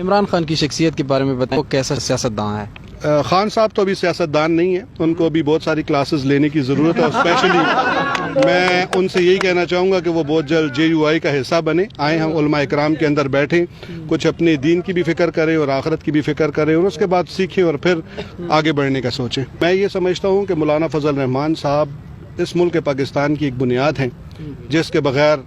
عمران خان کی شخصیت کے بارے میں بتائیں، وہ کیسا سیاستدان ہے؟ خان صاحب تو ابھی سیاستدان نہیں ہیں، ان کو ابھی بہت ساری کلاسز لینے کی ضرورت ہے، اور اسپیشلی میں ان سے یہی کہنا چاہوں گا کہ وہ بہت جلد JUI کا حصہ بنے، آئیں ہم علماء اکرام کے اندر بیٹھیں، کچھ اپنے دین کی بھی فکر کریں اور آخرت کی بھی فکر کریں، اور اس کے بعد سیکھیں اور پھر آگے بڑھنے کا سوچیں۔ میں یہ سمجھتا ہوں کہ مولانا فضل الرحمان صاحب اس ملک پاکستان کی ایک بنیاد ہیں، جس کے بغیر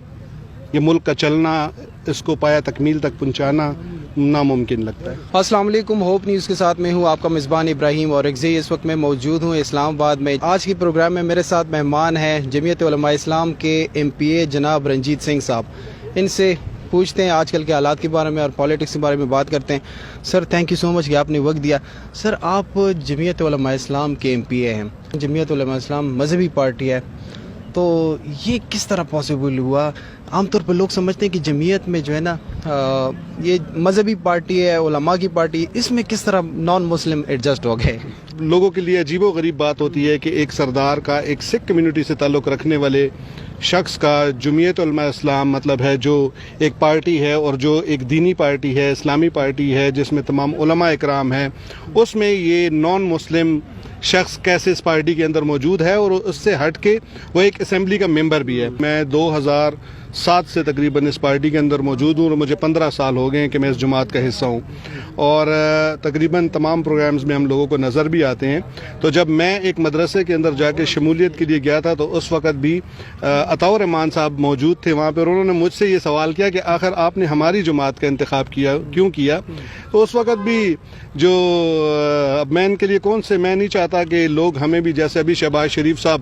یہ ملک کا چلنا، اس کو پایا تکمیل تک پہنچانا ناممکن لگتا ہے۔ السلام علیکم، ہوپ نیوز کے ساتھ میں ہوں آپ کا میزبان ابراہیم، اور اس وقت میں موجود ہوں اسلام آباد میں۔ آج کے پروگرام میں میرے ساتھ مہمان ہیں جمعیت علماء اسلام کے MPA جناب رنجیت سنگھ صاحب۔ ان سے پوچھتے ہیں آج کل کے حالات کے بارے میں اور پالیٹکس کے بارے میں بات کرتے ہیں۔ سر تھینک یو سو مچ کہ آپ نے وقت دیا۔ سر آپ جمعیت علماء اسلام کے MPA ہیں، جمعیت علماء اسلام مذہبی پارٹی ہے، تو یہ کس طرح پاسبل ہوا؟ عام طور پر لوگ سمجھتے ہیں کہ جمعیت میں جو ہے نا یہ مذہبی پارٹی ہے، علماء کی پارٹی، اس میں کس طرح نان مسلم ایڈجسٹ ہو گئے؟ لوگوں کے لیے عجیب و غریب بات ہوتی ہے کہ ایک سردار کا، ایک سکھ کمیونٹی سے تعلق رکھنے والے شخص کا جمعیت علماء اسلام مطلب ہے جو ایک پارٹی ہے، اور جو ایک دینی پارٹی ہے، اسلامی پارٹی ہے، جس میں تمام علماء اکرام ہیں، اس میں یہ نان مسلم شخص کیسے اس پارٹی کے اندر موجود ہے، اور اس سے ہٹ کے وہ ایک اسمبلی کا ممبر بھی ہے۔ میں 2007 سے تقریباً اس پارٹی کے اندر موجود ہوں، اور مجھے 15 سال ہو گئے ہیں کہ میں اس جماعت کا حصہ ہوں، اور تقریباً تمام پروگرامز میں ہم لوگوں کو نظر بھی آتے ہیں۔ تو جب میں ایک مدرسے کے اندر جا کے شمولیت کے لیے گیا تھا، تو اس وقت بھی عطاء رحمان صاحب موجود تھے وہاں پہ، اور انہوں نے مجھ سے یہ سوال کیا کہ آخر آپ نے ہماری جماعت کا انتخاب کیوں کیا؟ تو اس وقت بھی جو میں ان کے لیے میں نہیں چاہتا کہ لوگ ہمیں بھی، جیسے ابھی شہباز شریف صاحب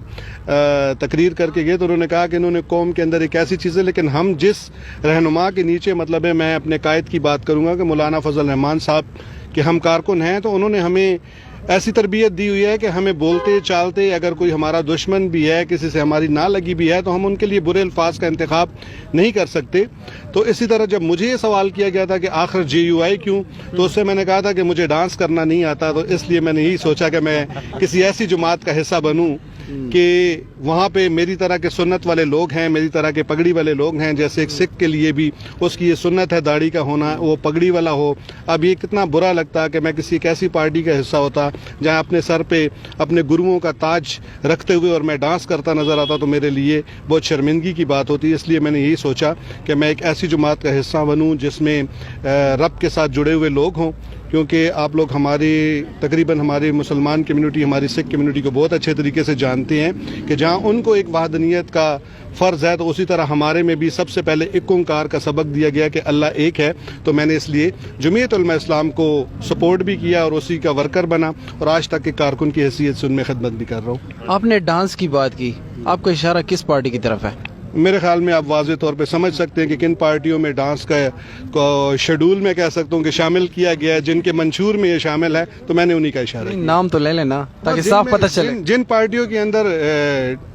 تقریر کر کے گئے تو انہوں نے کہا کہ انہوں نے قوم کے اندر ایک ایسی چیز ہے، لیکن ہم جس رہنما کے نیچے، مطلب ہے میں اپنے قائد کی بات کروں گا کہ مولانا فضل الرحمان صاحب کے ہم کارکن ہیں، تو انہوں نے ہمیں ایسی تربیت دی ہوئی ہے کہ ہمیں بولتے چالتے، اگر کوئی ہمارا دشمن بھی ہے، کسی سے ہماری نہ لگی بھی ہے، تو ہم ان کے لیے برے الفاظ کا انتخاب نہیں کر سکتے۔ تو اسی طرح جب مجھے یہ سوال کیا گیا تھا کہ آخر JUI کیوں، تو اس سے میں نے کہا تھا کہ مجھے ڈانس کرنا نہیں آتا، تو اس لیے میں نے یہی سوچا کہ میں کسی ایسی جماعت کا حصہ بنوں کہ وہاں پہ میری طرح کے سنت والے لوگ ہیں، میری طرح کے پگڑی والے لوگ ہیں، جیسے ایک سکھ کے لیے بھی اس کی یہ سنت ہے داڑھی کا ہونا، وہ پگڑی والا ہو۔ اب یہ کتنا برا لگتا کہ میں کسی ایک ایسی پارٹی کا حصہ ہوتا جہاں اپنے سر پہ اپنے گروؤں کا تاج رکھتے ہوئے اور میں ڈانس کرتا نظر آتا، تو میرے لیے بہت شرمندگی کی بات ہوتی۔ اس لیے میں نے یہی سوچا کہ میں ایک ایسی جماعت کا حصہ بنوں جس میں رب کے ساتھ جڑے ہوئے لوگ ہوں، کیونکہ آپ لوگ تقریباً ہماری مسلمان کمیونٹی، ہماری سکھ کمیونٹی کو بہت اچھے طریقے سے جانتے ہیں کہ جہاں ان کو ایک وحدانیت کا فرض ہے، تو اسی طرح ہمارے میں بھی سب سے پہلے ایک اومکار کا سبق دیا گیا کہ اللہ ایک ہے۔ تو میں نے اس لیے جمعیت علماء اسلام کو سپورٹ بھی کیا اور اسی کا ورکر بنا، اور آج تک کے کارکن کی حیثیت سے ان میں خدمت بھی کر رہا ہوں۔ آپ نے ڈانس کی بات کی، آپ کا اشارہ کس پارٹی کی طرف ہے؟ میرے خیال میں آپ واضح طور پہ سمجھ سکتے ہیں کہ کن پارٹیوں میں ڈانس کا شیڈول میں کہہ سکتا ہوں کہ شامل کیا گیا ہے، جن کے منشور میں یہ شامل ہے، تو میں نے انہی کا اشارہ کیا۔ نام تو لے لینا تاکہ صاف پتہ چلے۔ جن پارٹیوں کے اندر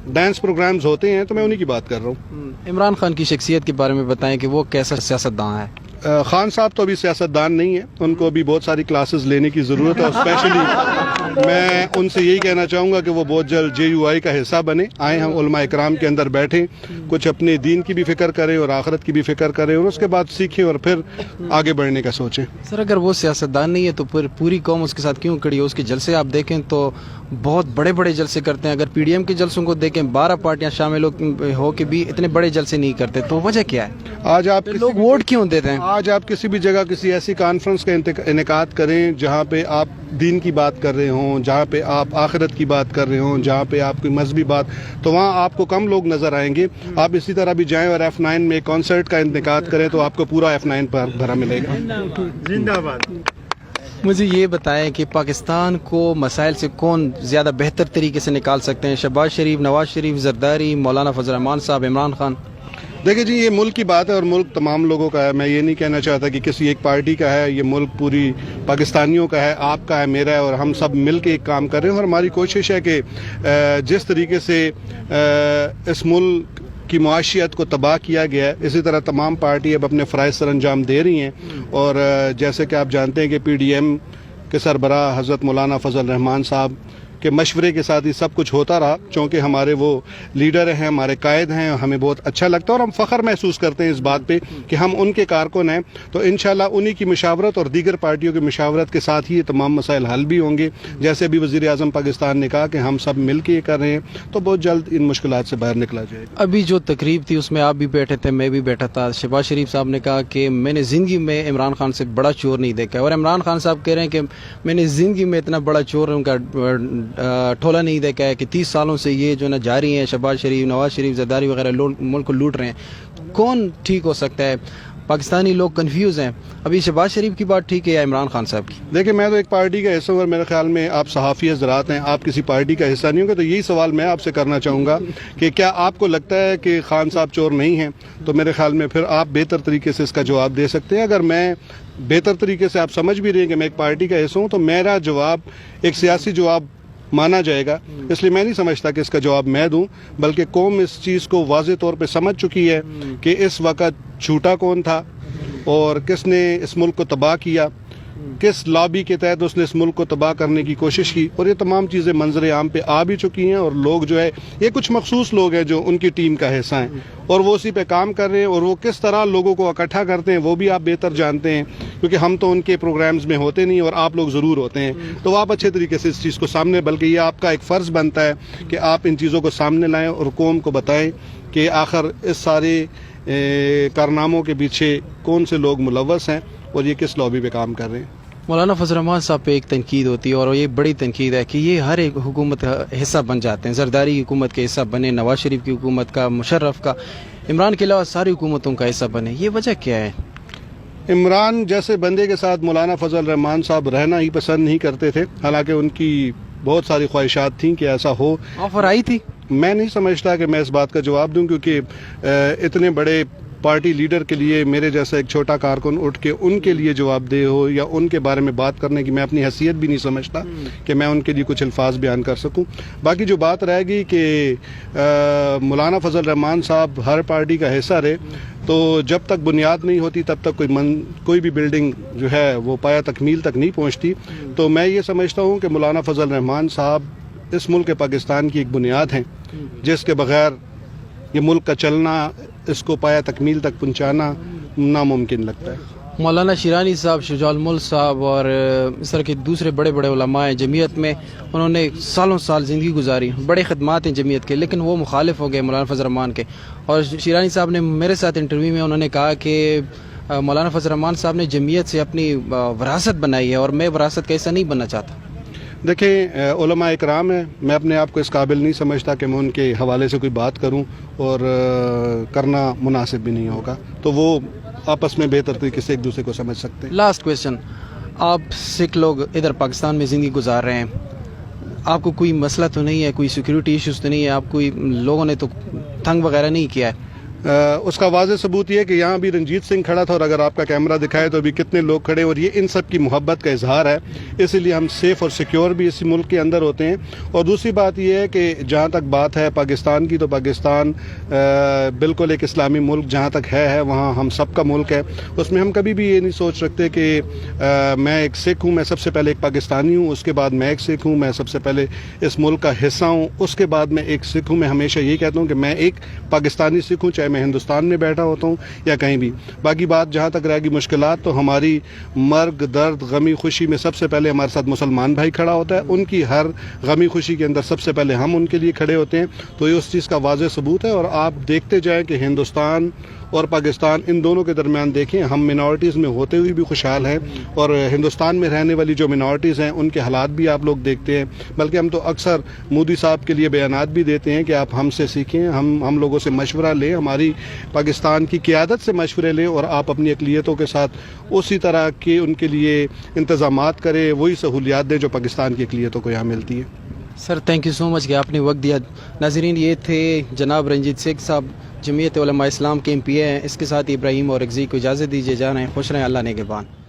ڈانس پروگرامز ہوتے ہیں تو میں انہی کی بات کر رہا ہوں۔ عمران خان کی شخصیت کے بارے میں بتائیں کہ وہ کیسا سیاستدان ہے؟ خان صاحب تو ابھی سیاستدان نہیں ہیں، ان کو ابھی بہت ساری کلاسز لینے کی ضرورت ہے، اور اسپیشلی میں ان سے یہی کہنا چاہوں گا کہ وہ بہت جلد JUI کا حصہ بنے، آئیں ہم علماء اکرام کے اندر بیٹھیں، کچھ اپنے دین کی بھی فکر کریں اور آخرت کی بھی فکر کریں، اور اس کے بعد سیکھیں اور پھر آگے بڑھنے کا سوچیں۔ سر اگر وہ سیاستدان نہیں ہے تو پھر پوری قوم اس کے ساتھ کیوں کھڑی ہے؟ اس کے جلسے آپ دیکھیں تو بہت بڑے بڑے جلسے کرتے ہیں، اگر PDM کے جلسوں کو دیکھیں 12 پارٹیاں شامل ہو کے بھی اتنے بڑے جلسے نہیں کرتے، تو وجہ کیا ہے؟ آج آپ لوگ ووٹ کیوں دیتے ہیں؟ آج آپ کسی بھی جگہ کسی ایسی کانفرنس کا انعقاد کریں جہاں پہ آپ دین کی بات کر رہے ہوں، جہاں پہ آپ آخرت کی بات کر رہے ہوں، جہاں پہ آپ کوئی مذہبی بات، تو وہاں آپ کو کم لوگ نظر آئیں گے۔ آپ اسی طرح بھی جائیں اور F9 میں کانسرٹ کا انعقاد کریں تو آپ کو پورا F9 پر بھرا ملے گا۔ زندہ باد۔ مجھے یہ بتائیں کہ پاکستان کو مسائل سے کون زیادہ بہتر طریقے سے نکال سکتے ہیں؟ شہباز شریف، نواز شریف، زرداری، مولانا فضل الرحمان صاحب، عمران خان؟ دیکھیں جی، یہ ملک کی بات ہے اور ملک تمام لوگوں کا ہے۔ میں یہ نہیں کہنا چاہتا کہ کسی ایک پارٹی کا ہے، یہ ملک پوری پاکستانیوں کا ہے، آپ کا ہے، میرا ہے، اور ہم سب مل کے ایک کام کر رہے ہیں، اور ہماری کوشش ہے کہ جس طریقے سے اس ملک کی معاشیت کو تباہ کیا گیا ہے، اسی طرح تمام پارٹی اب اپنے فرائض سر انجام دے رہی ہیں، اور جیسے کہ آپ جانتے ہیں کہ PDM کے سربراہ حضرت مولانا فضل الرحمان صاحب کہ مشورے کے ساتھ ہی سب کچھ ہوتا رہا، چونکہ ہمارے وہ لیڈر ہیں، ہمارے قائد ہیں، ہمیں بہت اچھا لگتا ہے اور ہم فخر محسوس کرتے ہیں اس بات پہ کہ ہم ان کے کارکن ہیں. تو انشاءاللہ انہی کی مشاورت اور دیگر پارٹیوں کی مشاورت کے ساتھ ہی یہ تمام مسائل حل بھی ہوں گے. جیسے ابھی وزیر اعظم پاکستان نے کہا کہ ہم سب مل کے یہ کر رہے ہیں، تو بہت جلد ان مشکلات سے باہر نکلا جائے گا. ابھی جو تقریب تھی اس میں آپ بھی بیٹھے تھے، میں بھی بیٹھا تھا. شہباز شریف صاحب نے کہا کہ میں نے زندگی میں عمران خان سے بڑا چور نہیں دیکھا ہے، اور عمران خان صاحب کہہ رہے ہیں کہ میں نے زندگی میں اتنا بڑا چور ان کا ٹھولا نہیں دیکھا ہے کہ 30 سالوں سے یہ جو نا جاری ہیں، شہباز شریف، نواز شریف، زرداری وغیرہ ملک کو لوٹ رہے ہیں. کون ٹھیک ہو سکتا ہے؟ پاکستانی لوگ کنفیوز ہیں. ابھی شہباز شریف کی بات ٹھیک ہے یا عمران خان صاحب کی؟ دیکھیں، میں تو ایک پارٹی کا حصہ ہوں اور میرے خیال میں آپ صحافی حضرات ہیں، آپ کسی پارٹی کا حصہ نہیں ہوں گے. تو یہی سوال میں آپ سے کرنا چاہوں گا کہ کیا آپ کو لگتا ہے کہ خان صاحب چور نہیں ہیں؟ تو میرے خیال میں پھر آپ بہتر طریقے سے اس کا جواب دے سکتے ہیں. اگر میں بہتر طریقے سے آپ سمجھ بھی رہے ہیں کہ میں ایک پارٹی کا حصہ ہوں، تو میرا جواب ایک سیاسی جواب مانا جائے گا. اس لیے میں نہیں سمجھتا کہ اس کا جواب میں دوں، بلکہ قوم اس چیز کو واضح طور پہ سمجھ چکی ہے کہ اس وقت جھوٹا کون تھا اور کس نے اس ملک کو تباہ کیا، کس لابی کے تحت اس نے اس ملک کو تباہ کرنے کی کوشش کی. اور یہ تمام چیزیں منظر عام پہ آ بھی چکی ہیں، اور لوگ جو ہے، یہ کچھ مخصوص لوگ ہیں جو ان کی ٹیم کا حصہ ہیں اور وہ اسی پہ کام کر رہے ہیں. اور وہ کس طرح لوگوں کو اکٹھا کرتے ہیں وہ بھی آپ بہتر جانتے ہیں، کیونکہ ہم تو ان کے پروگرامز میں ہوتے نہیں اور آپ لوگ ضرور ہوتے ہیں. تو آپ اچھے طریقے سے اس چیز کو سامنے، بلکہ یہ آپ کا ایک فرض بنتا ہے کہ آپ ان چیزوں کو سامنے لائیں اور قوم کو بتائیں کہ آخر اس سارے کارناموں کے پیچھے کون سے لوگ ملوث ہیں اور یہ کس لابی پہ کام کر رہے ہیں. مولانا فضل الرحمان صاحب پہ ایک تنقید ہوتی ہے، اور یہ بڑی تنقید ہے کہ یہ ہر ایک حکومت کا حصہ بن جاتے ہیں. زرداری کی حکومت کے حصہ بنے، نواز شریف کی حکومت کا، مشرف کا، عمران کے علاوہ ساری حکومتوں کا حصہ بنے. یہ وجہ کیا ہے؟ عمران جیسے بندے کے ساتھ مولانا فضل الرحمان صاحب رہنا ہی پسند نہیں کرتے تھے، حالانکہ ان کی بہت ساری خواہشات تھیں کہ ایسا ہو. آفر آئی تھی. میں نہیں سمجھتا کہ میں اس بات کا جواب دوں، کیونکہ اتنے بڑے پارٹی لیڈر کے لیے میرے جیسا ایک چھوٹا کارکن اٹھ کے ان کے لیے جواب دہ ہو یا ان کے بارے میں بات کرنے کی میں اپنی حیثیت بھی نہیں سمجھتا کہ میں ان کے لیے کچھ الفاظ بیان کر سکوں. باقی جو بات رہے گی کہ مولانا فضل الرحمان صاحب ہر پارٹی کا حصہ رہے، تو جب تک بنیاد نہیں ہوتی تب تک کوئی بھی بلڈنگ جو ہے وہ پایا تکمیل تک نہیں پہنچتی. تو میں یہ سمجھتا ہوں کہ مولانا فضل الرحمان صاحب اس ملک پاکستان کی ایک بنیاد ہیں، جس کے بغیر یہ ملک کا چلنا، اس کو پایا تکمیل تک پہنچانا ناممکن لگتا ہے. مولانا شیرانی صاحب، شجاع الملک صاحب اور اس طرح کے دوسرے بڑے بڑے علماء ہیں جمعیت میں، انہوں نے سالوں سال زندگی گزاری، بڑے خدمات ہیں جمعیت کے، لیکن وہ مخالف ہو گئے مولانا فضل الرحمان کے. اور شیرانی صاحب نے میرے ساتھ انٹرویو میں انہوں نے کہا کہ مولانا فضل الرحمان صاحب نے جمعیت سے اپنی وراثت بنائی ہے اور میں وراثت کا حصہ نہیں بننا چاہتا. دیکھیں، علماء اکرام ہیں، میں اپنے آپ کو اس قابل نہیں سمجھتا کہ میں ان کے حوالے سے کوئی بات کروں، اور کرنا مناسب بھی نہیں ہوگا. تو وہ آپس میں بہتر طریقے سے ایک دوسرے کو سمجھ سکتے ہیں. لاسٹ کویشچن، آپ سکھ لوگ ادھر پاکستان میں زندگی گزار رہے ہیں، آپ کو کوئی مسئلہ تو نہیں ہے، کوئی سیکیورٹی ایشوز تو نہیں ہے، آپ کوئی لوگوں نے تو تنگ وغیرہ نہیں کیا ہے؟ اس کا واضح ثبوت یہ ہے کہ یہاں بھی رنجیت سنگھ کھڑا تھا، اور اگر آپ کا کیمرہ دکھائے تو ابھی کتنے لوگ کھڑے، اور یہ ان سب کی محبت کا اظہار ہے. اسی لیے ہم سیف اور سیکیور بھی اسی ملک کے اندر ہوتے ہیں. اور دوسری بات یہ ہے کہ جہاں تک بات ہے پاکستان کی، تو پاکستان بالکل ایک اسلامی ملک جہاں تک ہے وہاں ہم سب کا ملک ہے. اس میں ہم کبھی بھی یہ نہیں سوچ رکھتے کہ میں ایک سکھ ہوں، میں سب سے پہلے ایک پاکستانی ہوں، اس کے بعد میں ایک سکھ ہوں، میں سب سے پہلے اس ملک کا حصہ ہوں، اس کے بعد میں ایک سکھ ہوں. میں ہمیشہ یہ کہتا ہوں کہ میں ایک پاکستانی سکھ ہوں، چاہے میں ہندوستان میں بیٹھا ہوتا ہوں یا کہیں بھی. باقی بات جہاں تک رہے گی مشکلات، تو ہماری مرگ، درد، غمی، خوشی میں سب سے پہلے ہمارے ساتھ مسلمان بھائی کھڑا ہوتا ہے. ان کی ہر غمی خوشی کے اندر سب سے پہلے ہم ان کے لیے کھڑے ہوتے ہیں. تو یہ اس چیز کا واضح ثبوت ہے. اور آپ دیکھتے جائیں کہ ہندوستان اور پاکستان، ان دونوں کے درمیان دیکھیں، ہم منارٹیز میں ہوتے ہوئے بھی خوشحال ہیں، اور ہندوستان میں رہنے والی جو منارٹیز ہیں ان کے حالات بھی آپ لوگ دیکھتے ہیں. بلکہ ہم تو اکثر مودی صاحب کے لیے بیانات بھی دیتے ہیں کہ آپ ہم سے سیکھیں، ہم لوگوں سے مشورہ لیں، ہماری پاکستان کی قیادت سے مشورے لیں، اور آپ اپنی اقلیتوں کے ساتھ اسی طرح کے ان کے لیے انتظامات کریں، وہی سہولیات دیں جو پاکستان کی اقلیتوں کو یہاں ملتی ہے. سر تھینک یو سو مچ کہ آپ نے وقت دیا. ناظرین، یہ تھے جناب رنجیت سنگھ صاحب، جمعیت علماء اسلام کے ایم پی اے ہیں. اس کے ساتھ ابراہیم اور اگزی کو اجازت دیجیے، جا رہے ہیں. خوش رہیں، اللہ نگہبان.